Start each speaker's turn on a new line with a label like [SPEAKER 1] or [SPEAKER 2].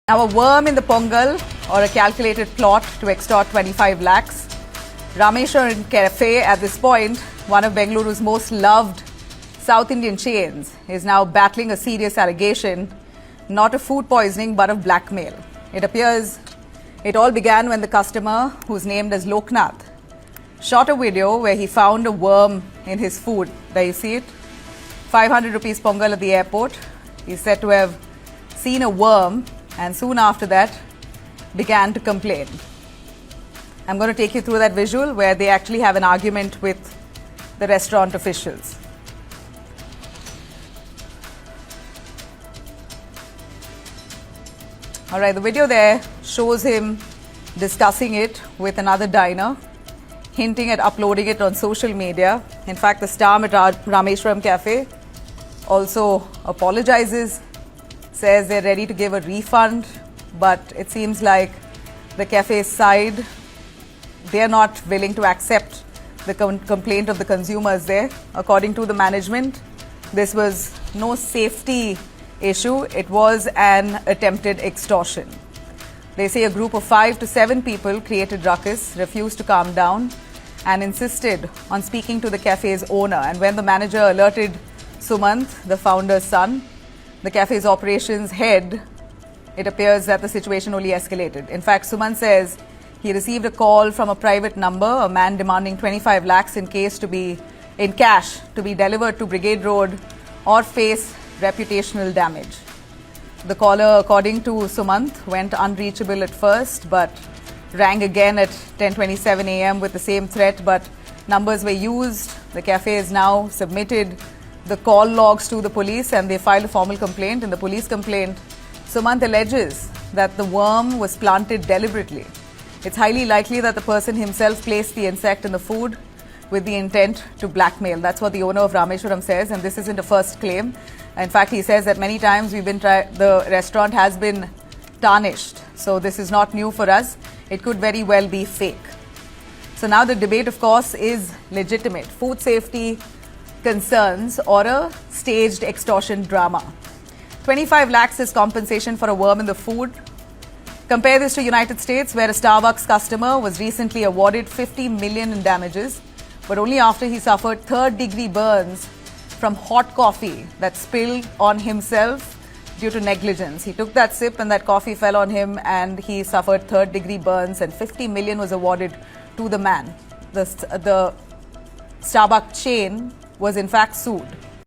[SPEAKER 1] Now, a worm in the Pongal or a calculated plot to extort 25 lakhs. Rameshwaram Café, at this point, one of Bengaluru's most loved South Indian chains, is now battling a serious allegation, not of food poisoning but of blackmail. It appears it all began when the customer, who's named as Lakh, shot a video where he found a worm in his food. There you see it. 500 rupees Pongal at the airport. He's said to have seen a worm and soon after that began to complain. I'm going to take you through that visual where they actually have an argument with the restaurant officials. All right, the video there shows him discussing it with another diner, hinting at uploading it on social media. In fact, the star at Rameshwaram Café also apologizes, says they're ready to give a refund, but it seems like the cafe's side, they're not willing to accept the complaint of the consumers there. According to the management, this was no safety issue, it was an attempted extortion. They say a group of 5 to 7 people created ruckus, refused to calm down and insisted on speaking to the cafe's owner. And when the manager alerted Sumant, the founder's son, the cafe's operations head, it appears that the situation only escalated. In fact, Sumant says he received a call from a private number, a man demanding 25 lakhs in cash to be delivered to Brigade Road or face reputational damage. The caller, according to Sumant, went unreachable at first but rang again at 10:27 a.m. with the same threat, but numbers were used. The cafe has now submitted the call logs to the police and they filed a formal complaint. In the police complaint, Sumant alleges that the worm was planted deliberately. It's highly likely that the person himself placed the insect in the food with the intent to blackmail. That's what the owner of Rameshwaram says, and this isn't a first claim. In fact, he says that many times the restaurant has been tarnished. So this is not new for us. It could very well be fake. So now the debate, of course, is legitimate. Food safety concerns or a staged extortion drama. 25 lakhs is compensation for a worm in the food. Compare this to United States, where a Starbucks customer was recently awarded 50 million in damages, but only after he suffered third-degree burns from hot coffee that spilled on himself due to negligence. He took that sip and that coffee fell on him and he suffered third-degree burns, and 50 million was awarded to the man. The Starbucks chain was in fact sued.